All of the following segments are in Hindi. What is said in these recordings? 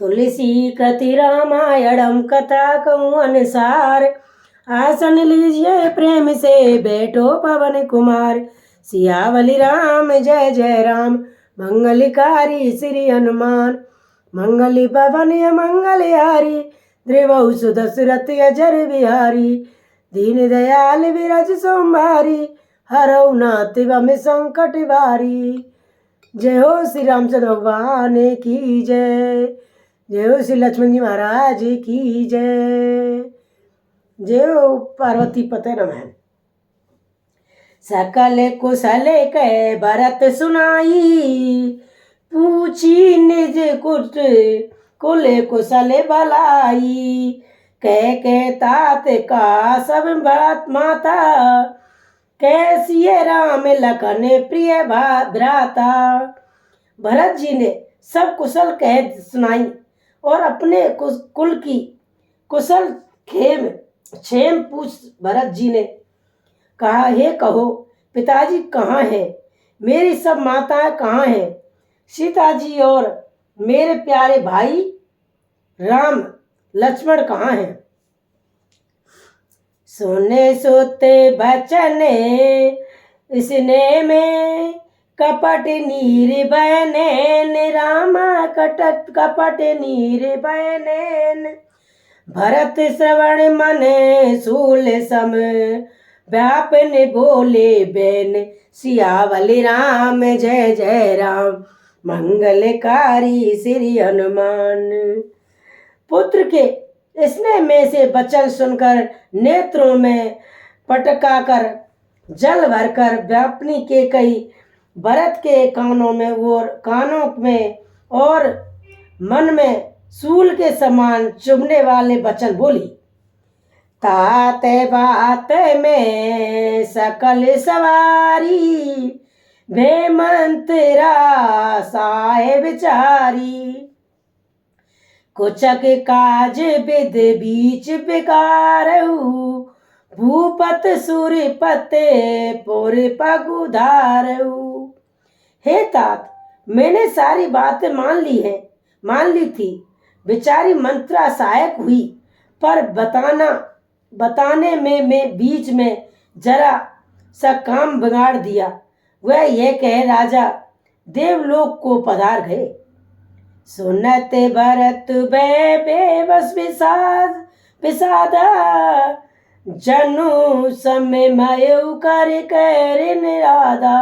तुलसी कृति रामायणम कथा कहूँ अनुसार। आसन लीजिए प्रेम से बैठो पवन कुमार। सियावली राम जय जय राम, मंगलकारी श्री हनुमान। मंगल पवन मंगलहारी, द्रिवहु सुदशरथ अजर बिहारी। दीन दयाल विरज सोमवारी, हरौ नाथ वम संकट वारी। जय हो श्री रामचंद्र भगवान की जय, जय हो श्री लक्ष्मण जी महाराज की जय, जय हो पार्वती पते नमः। सकल कुशल कह भरत सुनाई, पूछी निज कुट कुल कुशल भलाई। कह तात का सब भरत माता, कैसी राम लखन प्रिय भ्राता। भरत जी ने सब कुशल कह सुनाई और अपने कुल की कुशल क्षेम पूछ भरत जी ने कहा, हे कहो पिताजी कहाँ हैं, मेरी सब माताएं कहाँ हैं, सीता जी और मेरे प्यारे भाई राम लक्ष्मण कहाँ हैं। सुने सोते बचने इसने में, कपट नीर बहनैन रामा कपट नीर बहनैन। भरत श्रवण मन सूल सम, व्यापन बोले बैन। सियावली राम जय जय राम, मंगलकारी श्री हनुमान। पुत्र के स्नेह में से वचन सुनकर नेत्रों में पटका कर जल भरकर व्यापनी के कई भरत के कानों में और मन में सूल के समान चुभने वाले वचन बोली। तात बात में सकल सवारी, भे मंत्रा साहे बिचारी। कुचक काज विद बीच बिकारहु, भूपत सूर्यपते पुर पगुधारहु। हे तात, मैंने सारी बातें मान ली थी, बेचारी मंत्रा सहायक हुई, पर बताने में बीच में जरा सा काम बिगाड़ दिया। वह यह कह राजा देवलोक को पधार गए। सुनत भरत बेबस विषादा, जनु समय मयु कर निरादा।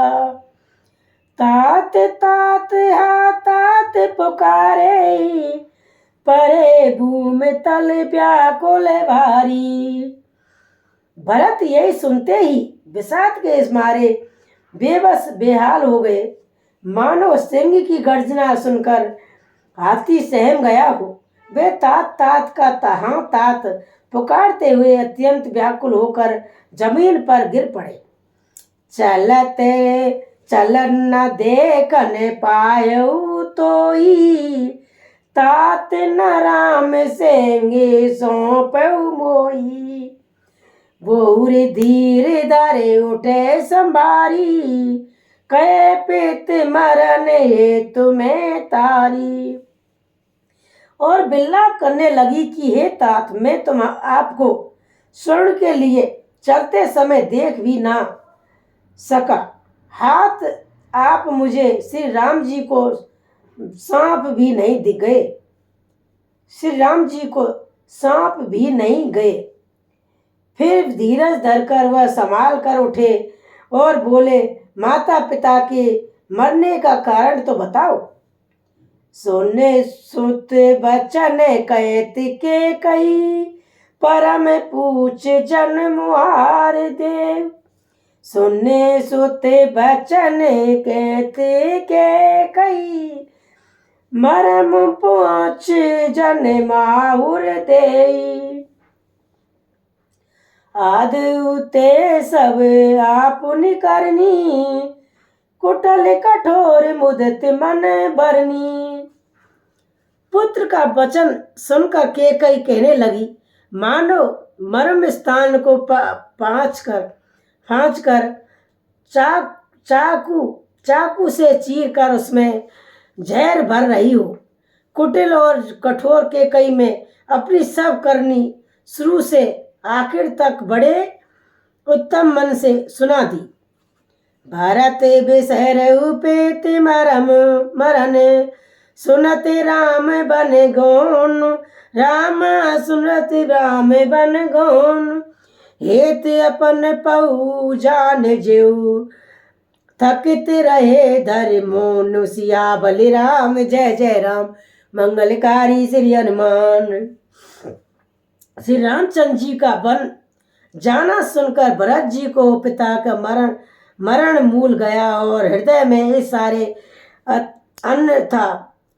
तात तात हा तात पुकारे, परे भूमि तल व्याकुल भारी। भरत यही सुनते ही विषाद के इस मारे बेबस बेहाल हो गए, मानो सिंह की गर्जना सुनकर हाथी सहम गया हो। वे तात तात का तहाँ तात पुकारते हुए अत्यंत व्याकुल होकर जमीन पर गिर पड़े। चलते चलन न देखन पायऊ तोई, तात न राम सेंगे सौंपऊ मोई। बोर धीर धरे उठे संभारी, कहे पित मरन हेतु मैं तारी। और बिल्लाप करने लगी कि हे तात, मैं तुम आपको स्वर्ण के लिए चलते समय देख भी ना सका। हाथ आप मुझे श्री राम जी को सांप भी नहीं दिख गए, श्री राम जी को सांप भी नहीं गए। फिर धीरज धरकर वह संभाल कर उठे और बोले, माता पिता के मरने का कारण तो बताओ। सोने सुत बचन कहत के कही, परम पूछ जन मुहार देव। सुने सुत बचन कहत के कही, मरम पूछ जन माहुर देई। आद उते सब आपुन करनी, कुटल कठोर मुदत मन भरनी। पुत्र का वचन सुनकर केकई कहने लगी, मानो मर्म स्थान को फाँच कर चाकू से चीर कर उसमें जहर भर रही हो। कुटिल और कठोर के कई में अपनी सब करनी शुरू से आखिर तक बड़े उत्तम मन से सुना दी। भारत बिसर उपेत मरम मरन, सुनत राम बन गौन, राम सुनत राम बन गौन, हेत अपन पऊ जान जेऊ, थकित रहे धर मोन, सियावल राम जय जय राम, मंगलकारी श्री हनुमान। श्री रामचंद्र जी का वन जाना सुनकर भरत जी को पिता का मरण मूल गया और हृदय में इस सारे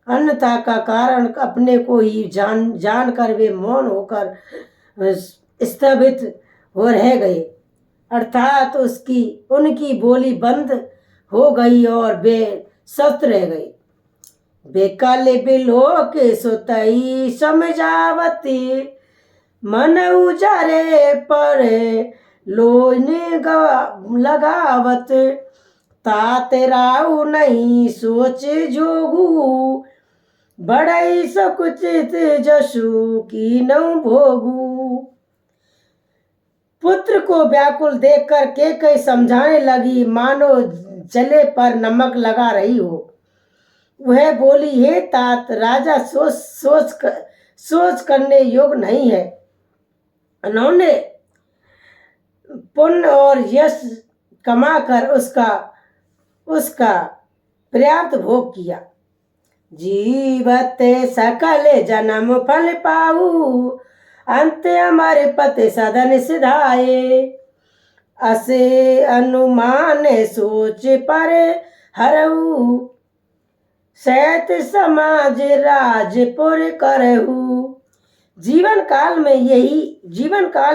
अन्यथा का कारण अपने को ही जान कर वे मौन होकर स्तब्ध हो रह गए, अर्थात उनकी बोली बंद हो गई और वे सत रह गए। बेकल बिलोक सुतई समझावती, मन उजारे पर लोने लगावत, तात राउ नहीं सोच जोगू, बड़ई सकुचित जसु की न भोगू। पुत्र को व्याकुल देखकर कैकेयी समझाने लगी मानो जले पर नमक लगा रही हो। वह बोली, हे तात, राजा सोच करने योग्य नहीं है। उन्होंने पुण्य और यश कमाकर उसका पर्याप्त भोग किया। जीवत सकल जन्म फल पाऊ, अंत अमर पति सदन सिधाए, असे अनुमान सोच पर हरऊ, सैत समाज राजपुर करहू। जीवन काल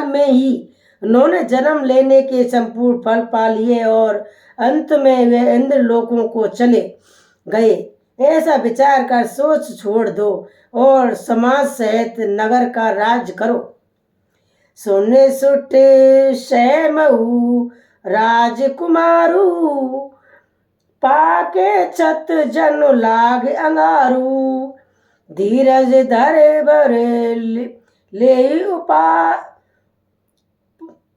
में ही उन्होंने जन्म लेने के संपूर्ण फल पा लिए और अंत में वे इंद्र लोकों को चले गए। ऐसा विचार कर सोच छोड़ दो और समाज सहित नगर का राज करो। सोने सुट सहमहु राजकुमारू, पाके छत जनु लाग अंगारू, धीरज धरे बर ले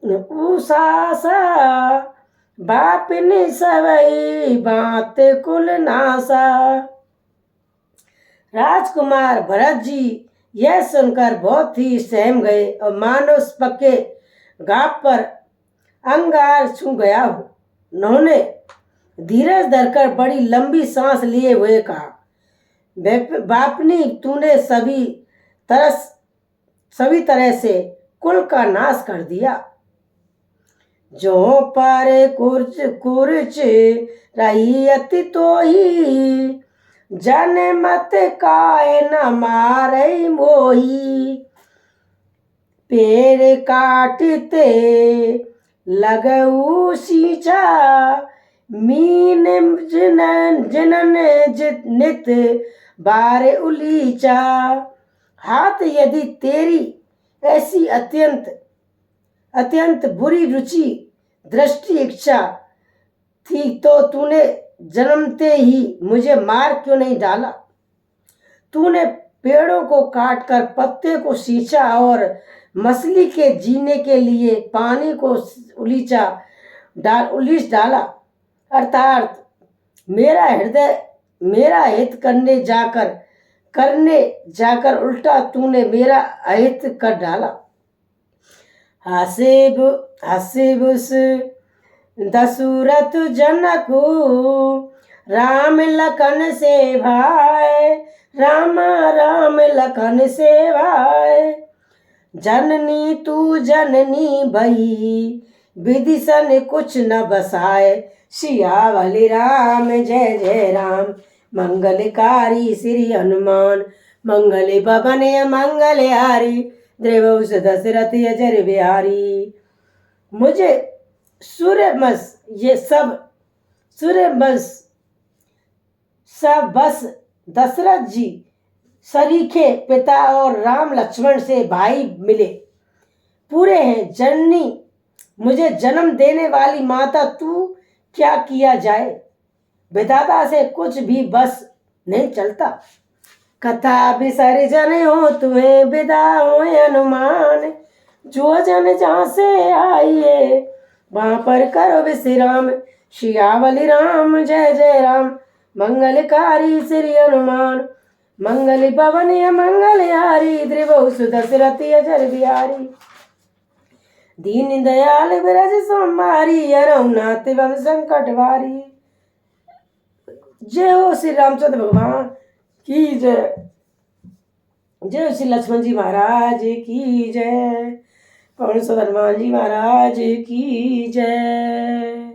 उसासा, बापिनी सवई बात कुल नासा। राजकुमार भरत जी यह सुनकर बहुत ही सहम गए और मानो उस पक्के घाट पर अंगार छू गया हो। उन्होंने धीरज धरकर बड़ी लंबी सांस लिए हुए कहा, बापनी, तूने सभी तरह से कुल का नाश कर दिया। जो पर कुर्च रही अति तो ही, जन मत काय न मारे मोही, पेड़ काटते लगऊ सींचा, मीन जनन नित बार उलीचा। हाथ यदि तेरी ऐसी अत्यंत बुरी रुचि दृष्टि इच्छा थी तो तूने जन्मते ही मुझे मार क्यों नहीं डाला। तूने पेड़ों को काटकर पत्ते को सींचा और मछली के जीने के लिए पानी को उलीच डाला, अर्थात मेरा हित करने जाकर उल्टा तूने मेरा अहित कर डाला। हसीब दशरथ जनकु, राम लखन से भाई, राम लखन से भाई, जननी तू जननी भई, विदिशन कुछ न बसाए, सियावल राम जय जय राम, मंगलकारी श्री हनुमान, मंगल भवन मंगल हारी, द्रवौस दशरथ अजर बिहारी। मुझे सूर्यवंश सब बस दशरथ जी सरीखे पिता और राम लक्ष्मण से भाई मिले पूरे हैं। जननी, मुझे जन्म देने वाली माता, तू क्या किया जाए, विधाता से कुछ भी बस नहीं चलता। कथा विसर्जन हो तुम्हें विदा हो हनुमान, जो जन जहाँ से आइए वहाँ पर करो विश्राम। सियावली राम जय जय राम, मंगलकारी श्री हनुमान, मंगल पवन मंगलहारी, त्रिभुव सुदशरथी अजर बिहारी, दीन दयाल ब्रज सोमारी, रघुनाथ एवं संकट भारी। जय हो श्री रामचंद्र भगवान की जय, जय श्री लक्ष्मण जी महाराज की जय, पवन सुत हनुमान जी महाराज की जय।